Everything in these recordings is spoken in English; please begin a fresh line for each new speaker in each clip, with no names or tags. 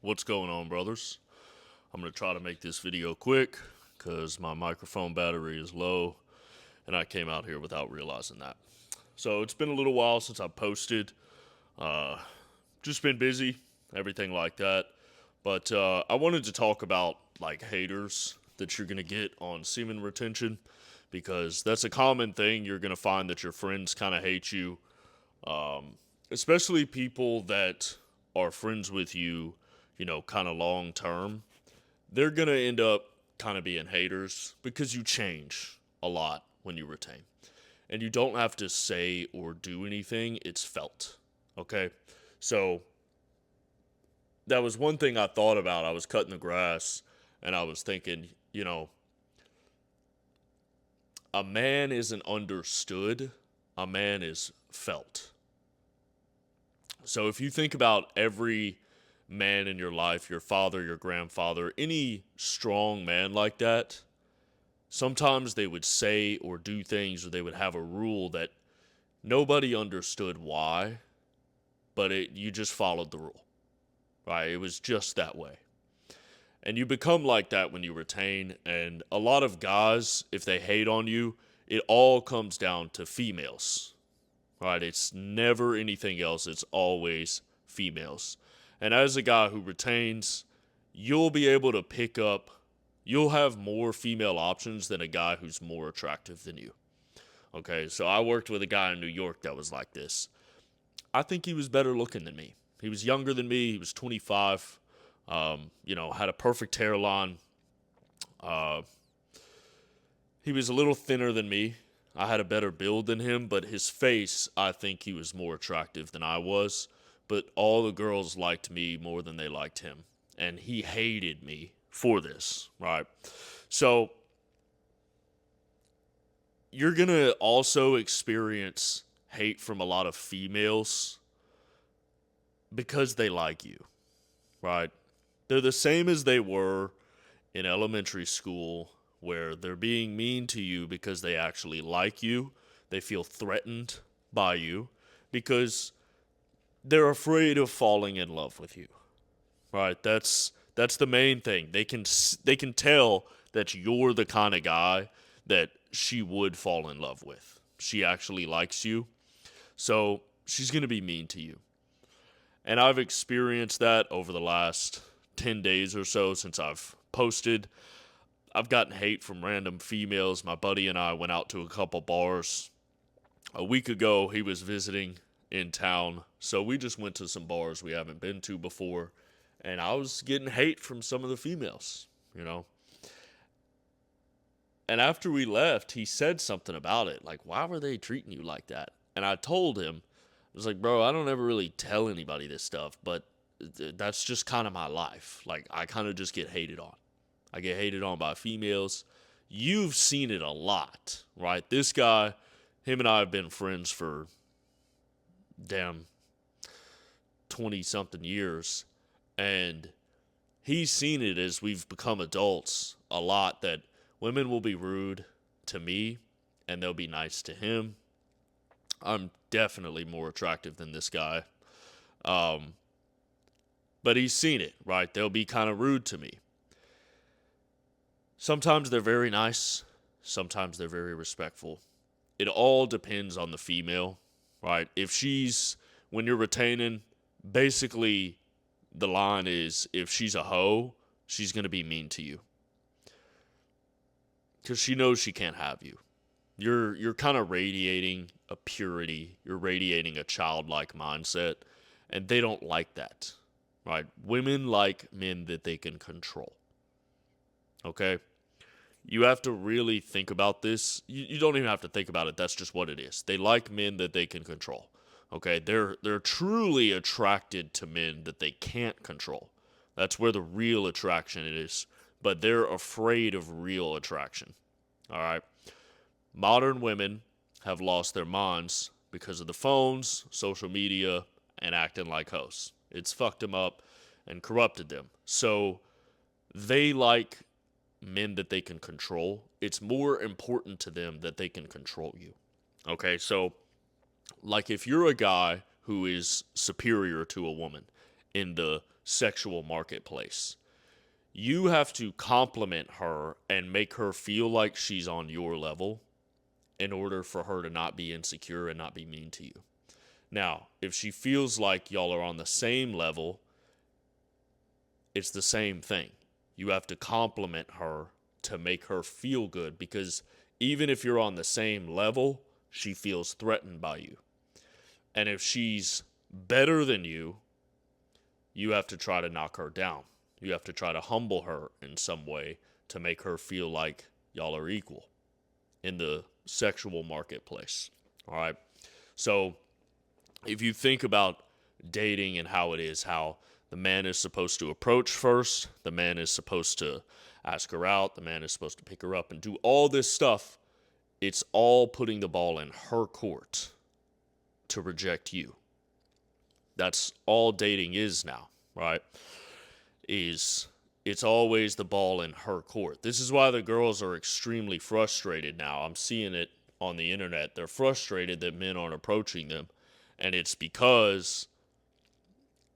What's going on, brothers? I'm going to try to make this video quick because my microphone battery is low and I came out here without realizing that. So it's been a little while since I posted. Uh, just been busy, everything like that. But I wanted to talk about like haters that you're going to get on semen retention because that's a common thing. You're going to find that your friends kind of hate you, especially people that are friends with you, kind of long term. They're going to end up kind of being haters because you change a lot when you retain. And you don't have to say or do anything, it's felt. Okay? So that was one thing I thought about. I was cutting the grass and I was thinking, a man isn't understood, a man is felt. So if you think about every man in your life, your father, your grandfather, any strong man like that, sometimes they would say or do things or they would have a rule that nobody understood why, but you just followed the rule, right? It was just that way. And you become like that when you retain. And a lot of guys, if they hate on you, it all comes down to females, right? It's never anything else. It's always females. And as a guy who retains, you'll be able to pick up, you'll have more female options than a guy who's more attractive than you. Okay, so I worked with a guy in New York that was like this. I think he was better looking than me. He was younger than me. He was 25. Had a perfect hairline. Uh, he was a little thinner than me. I had a better build than him, but his face, I think he was more attractive than I was. But all the girls liked me more than they liked him. And he hated me for this, right? So you're going to also experience hate from a lot of females because they like you, right? They're the same as they were in elementary school, where they're being mean to you because they actually like you. They feel threatened by you because they're afraid of falling in love with you. Right? That's the main thing. They can tell that you're the kind of guy that she would fall in love with. She actually likes you. So, she's going to be mean to you. And I've experienced that over the last 10 days or so since I've posted. I've gotten hate from random females. My buddy and I went out to a couple bars. A week ago, he was visiting in town, so we just went to some bars we haven't been to before, and I was getting hate from some of the females, you know. And after we left, he said something about it, like, why were they treating you like that? And I told him, I was like, bro, I don't ever really tell anybody this stuff, but that's just kind of my life. Like, I kind of just get hated on. I get hated on by females. You've seen it a lot, right? This guy, him and I have been friends for damn 20 something years. And he's seen it as we've become adults a lot that women will be rude to me and they'll be nice to him. I'm definitely more attractive than this guy. Um, but he's seen it, right? They'll be kind of rude to me. Sometimes they're very nice, sometimes they're very respectful. It all depends on the female, right? If she's, when you're retaining, basically the line is if she's a hoe, she's going to be mean to you because she knows she can't have you. You're kind of radiating a purity, you're radiating a childlike mindset, and they don't like that, right? Women like men that they can control, okay? You have to really think about this. You don't even have to think about it. That's just what it is. They like men that they can control. Okay, they're truly attracted to men that they can't control. That's where the real attraction is. But they're afraid of real attraction. All right. Modern women have lost their minds because of the phones, social media, and acting like hoes. It's fucked them up and corrupted them. So they like men that they can control. It's more important to them that they can control you. Okay, so like if you're a guy who is superior to a woman in the sexual marketplace. You have to compliment her and make her feel like she's on your level in order for her to not be insecure and not be mean to you. Now, if she feels like y'all are on the same level, it's the same thing. You have to compliment her to make her feel good, because even if you're on the same level, she feels threatened by you. And if she's better than you, you have to try to knock her down. You have to try to humble her in some way to make her feel like y'all are equal in the sexual marketplace. All right. So if you think about dating and how it is, how the man is supposed to approach first, the man is supposed to ask her out, the man is supposed to pick her up and do all this stuff, it's all putting the ball in her court to reject you. That's all dating is now, right? It's always the ball in her court. This is why the girls are extremely frustrated now. I'm seeing it on the internet. They're frustrated that men aren't approaching them. And it's because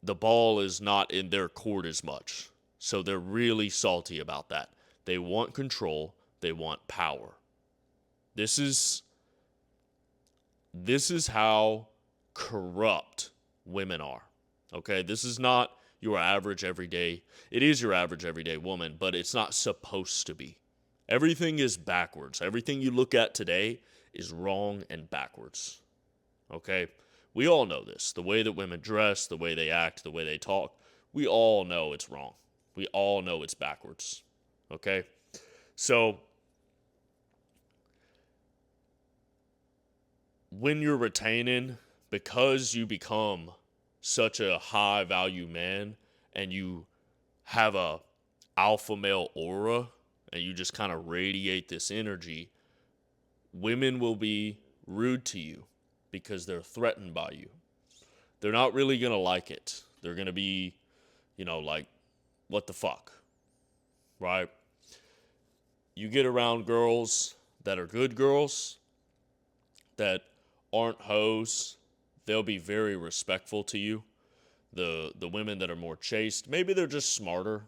the ball is not in their court as much. So they're really salty about that. They want control. They want power. This is how corrupt women are. Okay? This is not your average everyday. It is your average everyday woman, but it's not supposed to be. Everything is backwards. Everything you look at today is wrong and backwards. Okay? We all know this. The way that women dress, the way they act, the way they talk, we all know it's wrong. We all know it's backwards. Okay? So, when you're retaining, because you become such a high value man and you have a alpha male aura and you just kind of radiate this energy, women will be rude to you because they're threatened by you. They're not really going to like it. They're going to be, like, what the fuck, right? You get around girls that are good girls, that aren't hoes, they'll be very respectful to you. The women that are more chaste, maybe they're just smarter,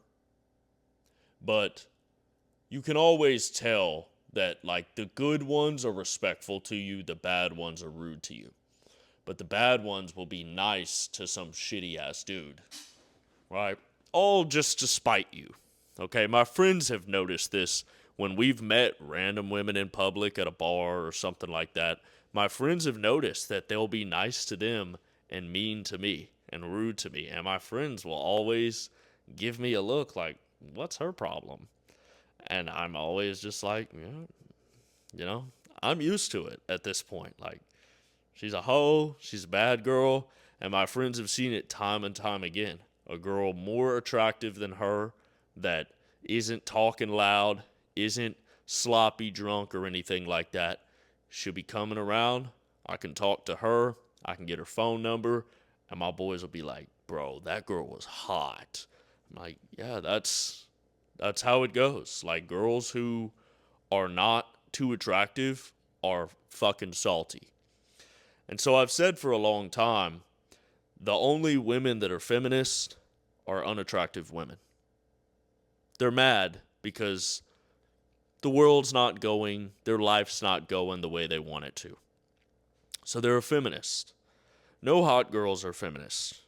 but you can always tell that, like, the good ones are respectful to you, the bad ones are rude to you. But the bad ones will be nice to some shitty ass dude, right? All just to spite you. Okay, my friends have noticed this when we've met random women in public at a bar or something like that. My friends have noticed that they'll be nice to them and mean to me and rude to me. And my friends will always give me a look like, what's her problem? And I'm always just like, I'm used to it at this point. Like, she's a hoe, she's a bad girl, and my friends have seen it time and time again. A girl more attractive than her that isn't talking loud, isn't sloppy drunk or anything like that. She'll be coming around. I can talk to her. I can get her phone number. And my boys will be like, bro, that girl was hot. I'm like, yeah, that's how it goes. Like, girls who are not too attractive are fucking salty. And so I've said for a long time, the only women that are feminist are unattractive women. They're mad because the world's not going, their life's not going the way they want it to. So they're a feminist. No hot girls are feminists.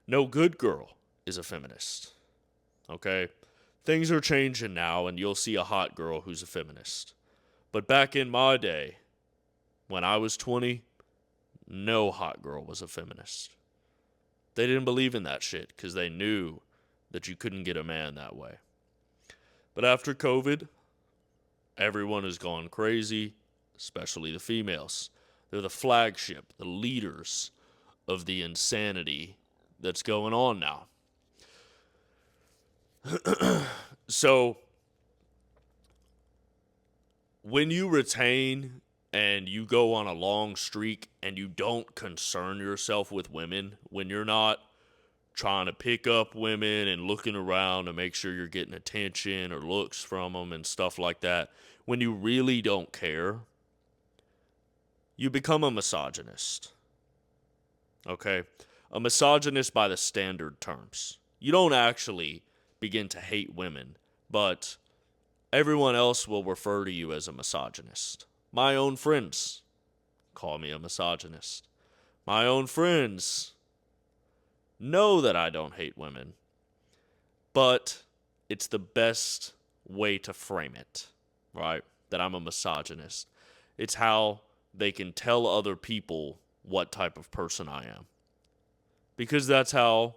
No good girl is a feminist. Okay? Things are changing now, and you'll see a hot girl who's a feminist. But back in my day, when I was 20, no hot girl was a feminist. They didn't believe in that shit because they knew that you couldn't get a man that way. But after COVID, everyone has gone crazy, especially the females. They're the flagship, the leaders of the insanity that's going on now. So, when you retain and you go on a long streak and you don't concern yourself with women, when you're not trying to pick up women and looking around to make sure you're getting attention or looks from them and stuff like that, when you really don't care, you become a misogynist. Okay? a misogynist by the standard terms. You don't actually begin to hate women, but everyone else will refer to you as a misogynist. My own friends call me a misogynist. My own friends know that I don't hate women, but it's the best way to frame it, right? That I'm a misogynist. It's how they can tell other people what type of person I am. Because that's how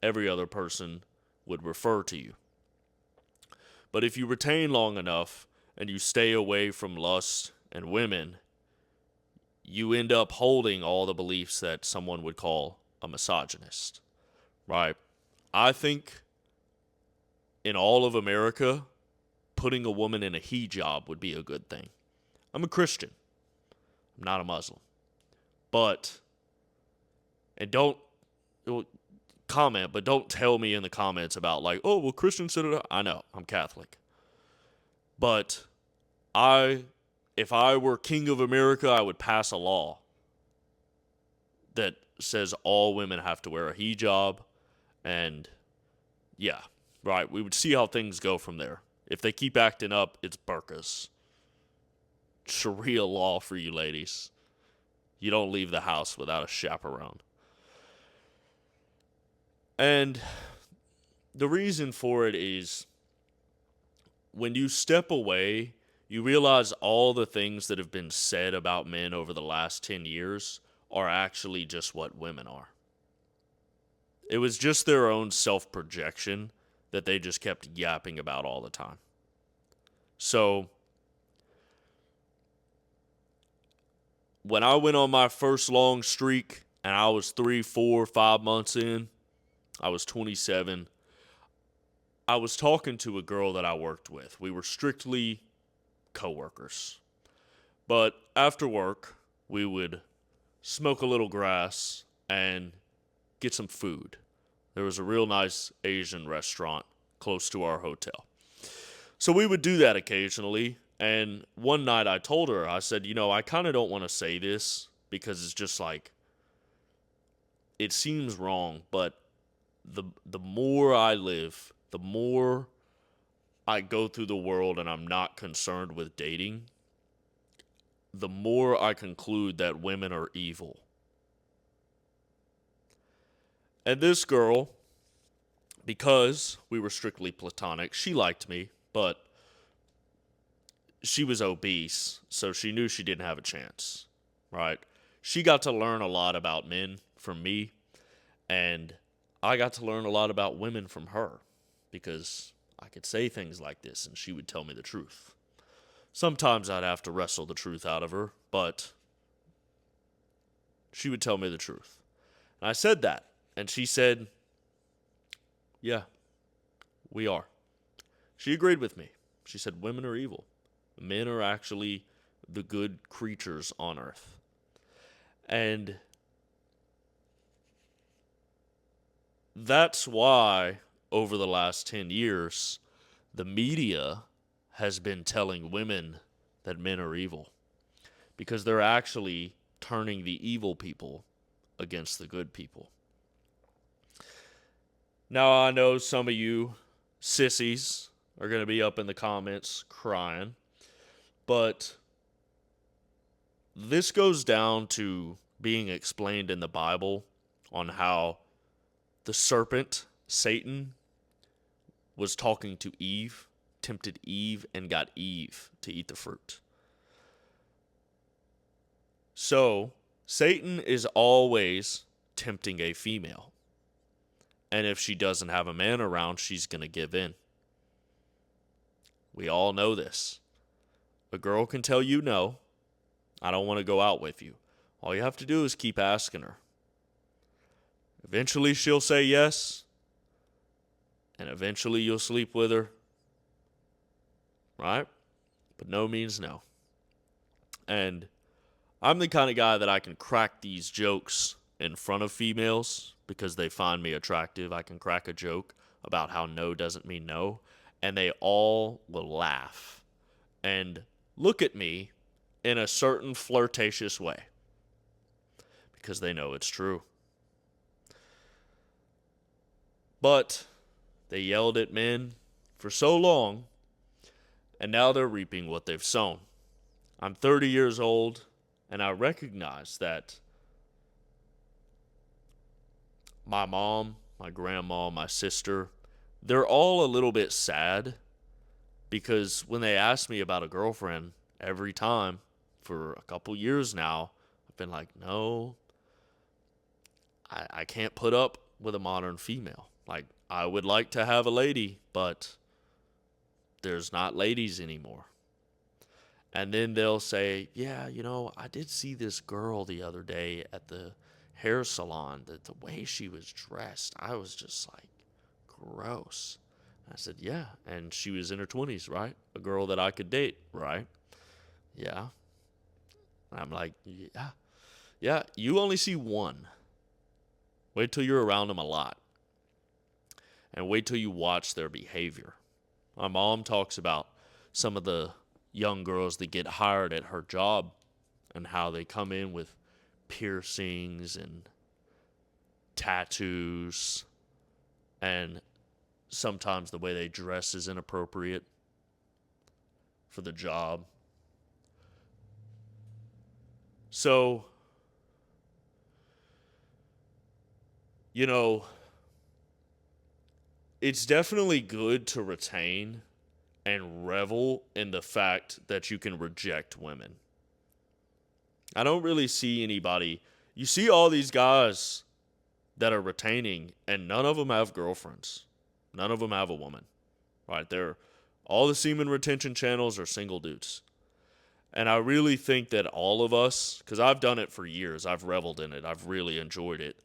every other person would refer to you. But if you retain long enough and you stay away from lust and women, you end up holding all the beliefs that someone would call a misogynist, right? I think in all of America, putting a woman in a hijab would be a good thing. I'm a Christian. I'm not a Muslim. But, and don't comment, but don't tell me in the comments about like, oh, well, Christians said it. I know, I'm Catholic. But if I were king of America, I would pass a law that says all women have to wear a hijab. And yeah, right, we would see how things go from there. If they keep acting up, it's burqas. Sharia law for you ladies. You don't leave the house without a chaperone. And the reason for it is when you step away, you realize all the things that have been said about men over the last 10 years are actually just what women are. It was just their own self-projection that they just kept yapping about all the time. So, when I went on my first long streak and I was 3, 4, 5 months in, I was 27. I was talking to a girl that I worked with. We were strictly coworkers. But after work, we would smoke a little grass and get some food. There was a real nice Asian restaurant close to our hotel. So we would do that occasionally. And one night I told her, I said, I kind of don't want to say this because it's just like, it seems wrong, but the more I live, the more I go through the world and I'm not concerned with dating, the more I conclude that women are evil. And this girl, because we were strictly platonic, she liked me, but she was obese, so she knew she didn't have a chance, right? She got to learn a lot about men from me, and I got to learn a lot about women from her, because I could say things like this, and she would tell me the truth. Sometimes I'd have to wrestle the truth out of her, but she would tell me the truth. And I said that, and she said, yeah, we are. She agreed with me. She said, women are evil. Men are actually the good creatures on earth. And that's why, over the last 10 years, the media has been telling women that men are evil. Because they're actually turning the evil people against the good people. Now, I know some of you sissies are going to be up in the comments crying, but this goes down to being explained in the Bible on how the serpent, Satan, was talking to Eve, tempted Eve, and got Eve to eat the fruit. So, Satan is always tempting a female. And if she doesn't have a man around, she's going to give in. We all know this. A girl can tell you no, I don't want to go out with you. All you have to do is keep asking her. Eventually she'll say yes, and eventually you'll sleep with her. Right? But no means no. And I'm the kind of guy that I can crack these jokes in front of females because they find me attractive. I can crack a joke about how no doesn't mean no, and they all will laugh and look at me in a certain flirtatious way because they know it's true. But they yelled at men for so long, and now they're reaping what they've sown. I'm 30 years old, and I recognize that my mom, my grandma, my sister, they're all a little bit sad because when they ask me about a girlfriend every time for a couple years now, I've been like, no, I can't put up with a modern female. Like, I would like to have a lady, but there's not ladies anymore. And then they'll say, yeah, I did see this girl the other day at the hair salon, that the way she was dressed, I was just like, gross. I said, yeah. And she was in her 20s, right? A girl that I could date, right? Yeah. I'm like, yeah. Yeah, you only see one. Wait till you're around them a lot. And wait till you watch their behavior. My mom talks about some of the young girls that get hired at her job and how they come in with piercings and tattoos, and sometimes the way they dress is inappropriate for the job. So, it's definitely good to retain and revel in the fact that you can reject women. I don't really see anybody. You see all these guys that are retaining, and none of them have girlfriends. None of them have a woman. Right? All the semen retention channels are single dudes. And I really think that all of us, because I've done it for years, I've reveled in it, I've really enjoyed it,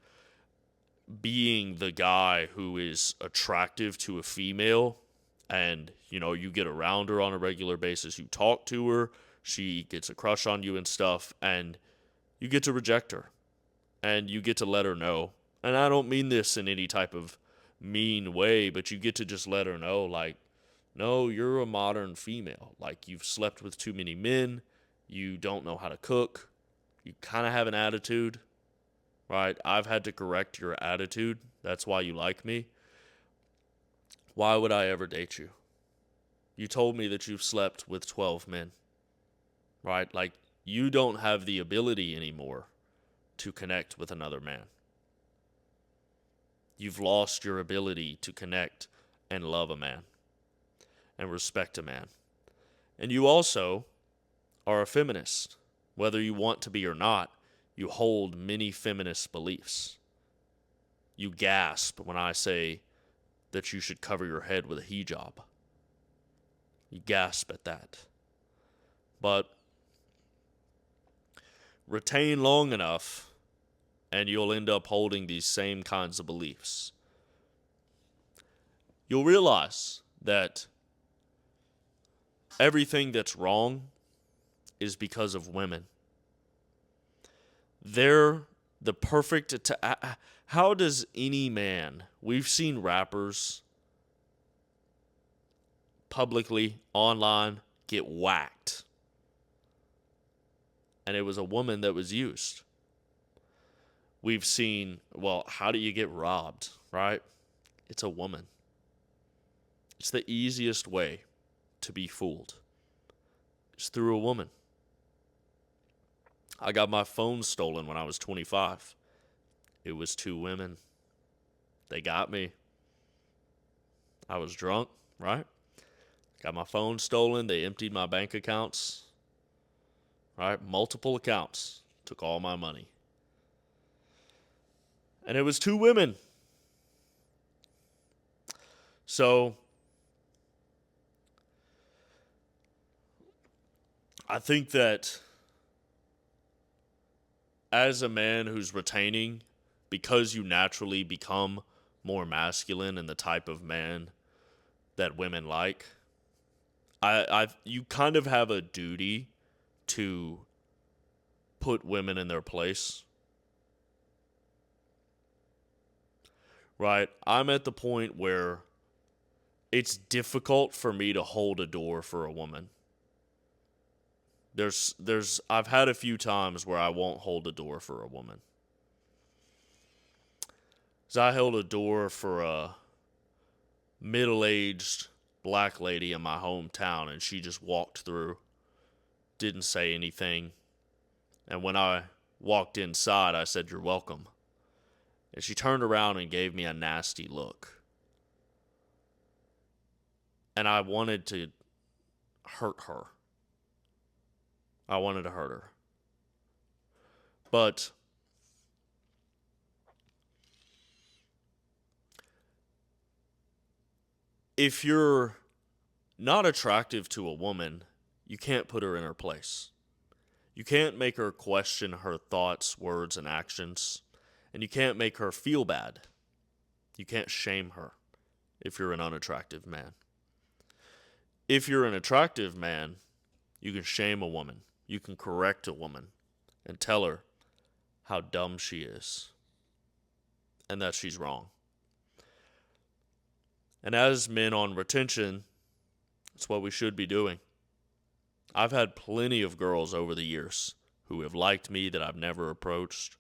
being the guy who is attractive to a female, and you get around her on a regular basis, you talk to her, she gets a crush on you and stuff, and you get to reject her, and you get to let her know. And I don't mean this in any type of mean way, but you get to just let her know, like, no, you're a modern female. Like, you've slept with too many men, you don't know how to cook, you kind of have an attitude, right? I've had to correct your attitude. That's why you like me. Why would I ever date you? You told me that you've slept with 12 men, right? Like, you don't have the ability anymore to connect with another man. You've lost your ability to connect and love a man and respect a man. And you also are a feminist. Whether you want to be or not, you hold many feminist beliefs. You gasp when I say that you should cover your head with a hijab. You gasp at that. But retain long enough, and you'll end up holding these same kinds of beliefs. You'll realize that everything that's wrong is because of women. They're the perfect... How does any man... We've seen rappers publicly, online, get whacked. And it was a woman that was used. We've seen, well, how do you get robbed, right? It's a woman. It's the easiest way to be fooled. It's through a woman. I got my phone stolen when I was 25. It was 2 women. They got me. I was drunk, right? Got my phone stolen. They emptied my bank accounts. Right? Multiple accounts. Took all my money. And it was 2 women. So, I think that as a man who's retaining, because you naturally become more masculine and the type of man that women like, you kind of have a duty to put women in their place. Right? I'm at the point where it's difficult for me to hold a door for a woman. I've had a few times where I won't hold a door for a woman. So I held a door for a middle-aged black lady in my hometown, and she just walked through, didn't say anything. And when I walked inside, I said, "You're welcome." And she turned around and gave me a nasty look. And I wanted to hurt her. I wanted to hurt her. But if you're not attractive to a woman, you can't put her in her place. You can't make her question her thoughts, words, and actions. And you can't make her feel bad. You can't shame her if you're an unattractive man. If you're an attractive man, you can shame a woman. You can correct a woman and tell her how dumb she is and that she's wrong. And as men on retention, it's what we should be doing. I've had plenty of girls over the years who have liked me that I've never approached,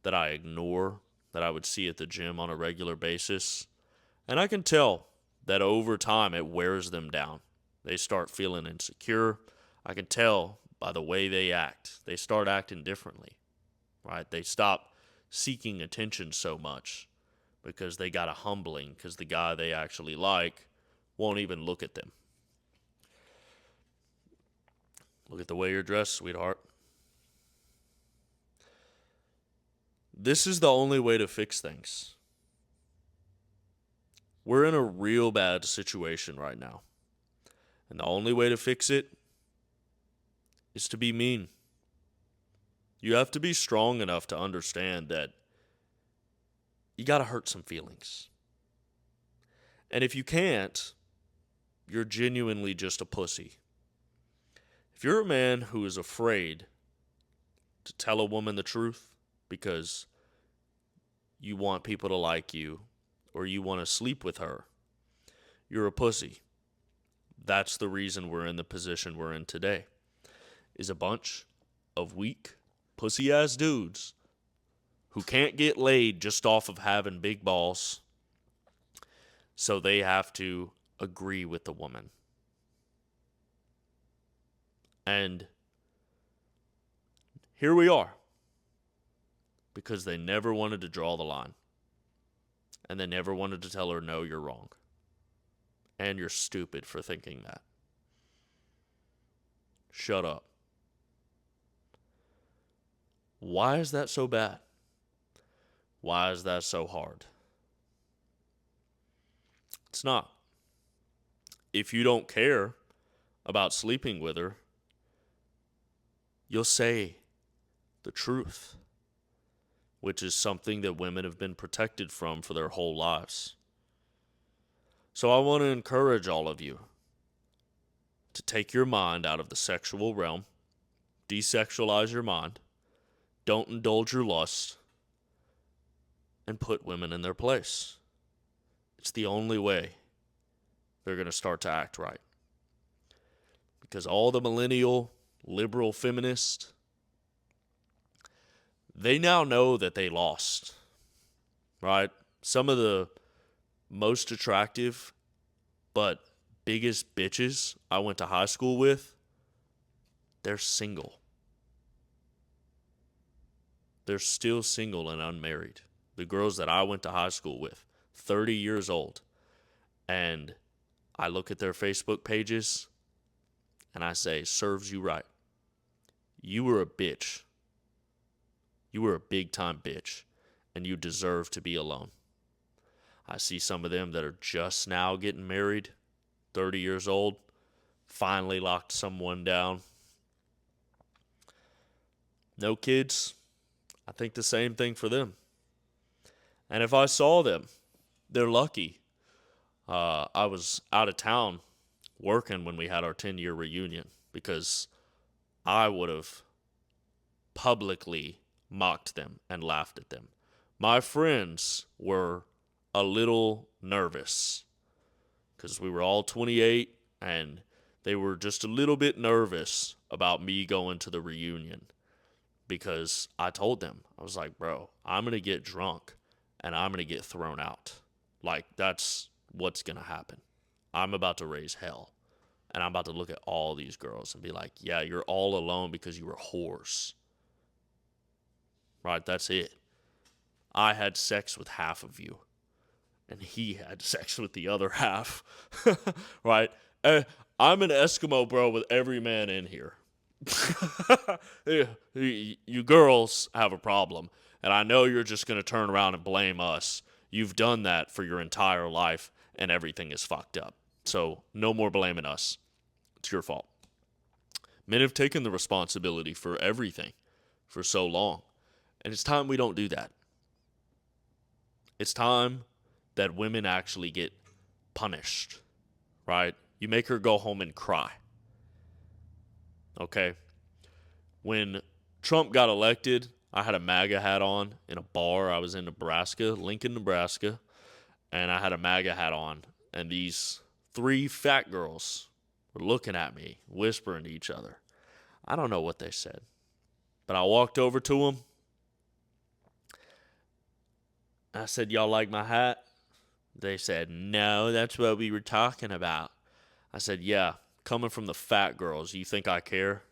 that I ignore, that I would see at the gym on a regular basis. And I can tell that over time it wears them down. They start feeling insecure. I can tell by the way they act. They start acting differently, right? They stop seeking attention so much because they got a humbling because the guy they actually like won't even look at them. Look at the way you're dressed, sweetheart. This is the only way to fix things. We're in a real bad situation right now. And the only way to fix it is to be mean. You have to be strong enough to understand that you got to hurt some feelings. And if you can't, you're genuinely just a pussy. If you're a man who is afraid to tell a woman the truth because you want people to like you or you want to sleep with her, you're a pussy. That's the reason we're in the position we're in today, is a bunch of weak, pussy-ass dudes who can't get laid just off of having big balls, so they have to agree with the woman. And here we are, because they never wanted to draw the line. And they never wanted to tell her, no, you're wrong. And you're stupid for thinking that. Shut up. Why is that so bad? Why is that so hard? It's not. If you don't care about sleeping with her, you'll say the truth, which is something that women have been protected from for their whole lives. So I want to encourage all of you to take your mind out of the sexual realm, desexualize your mind, don't indulge your lust, and put women in their place. It's the only way they're going to start to act right. Because all the millennial, liberal feminists, they now know that they lost, right? Some of the most attractive but biggest bitches I went to high school with, they're single. They're still single and unmarried. The girls that I went to high school with, 30 years old. And I look at their Facebook pages and I say, serves you right. You were a bitch. You were a big time bitch. And you deserve to be alone. I see some of them that are just now getting married, 30 years old, finally locked someone down. No kids. I think the same thing for them. And if I saw them, they're lucky. I was out of town working when we had our 10-year reunion because I would have publicly mocked them and laughed at them. My friends were a little nervous because we were all 28 and they were just a little bit nervous about me going to the reunion because I told them, I was like, bro, I'm going to get drunk and I'm going to get thrown out. Like, that's what's going to happen. I'm about to raise hell. And I'm about to look at all these girls and be like, yeah, you're all alone because you were whores. Right? That's it. I had sex with half of you. And he had sex with the other half. Right? I'm an Eskimo, bro, with every man in here. You girls have a problem. And I know you're just going to turn around and blame us. You've done that for your entire life, and everything is fucked up. So no more blaming us. It's your fault. Men have taken the responsibility for everything for so long. And it's time we don't do that. It's time that women actually get punished, right? You make her go home and cry. Okay? When Trump got elected, I had a MAGA hat on in a bar. I was in Nebraska, Lincoln, Nebraska, and I had a MAGA hat on. And these 3 fat girls were looking at me, whispering to each other. I don't know what they said, but I walked over to them. I said, y'all like my hat? They said, no, that's what we were talking about. I said, yeah, coming from the fat girls, you think I care?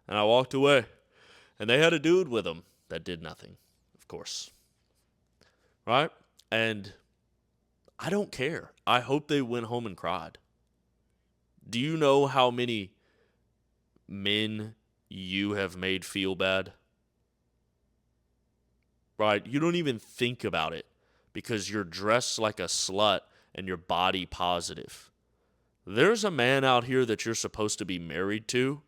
And I walked away. And they had a dude with them that did nothing, of course. Right? And I don't care. I hope they went home and cried. Do you know how many men you have made feel bad? Right? You don't even think about it because you're dressed like a slut and you're body positive. There's a man out here that you're supposed to be married to,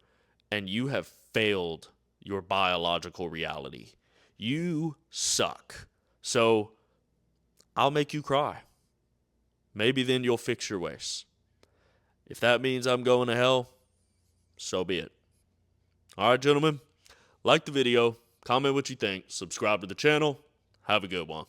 and you have failed your biological reality. You suck. So I'll make you cry. Maybe then you'll fix your ways. If that means I'm going to hell, so be it. All right, gentlemen, like the video, comment what you think, subscribe to the channel. Have a good one.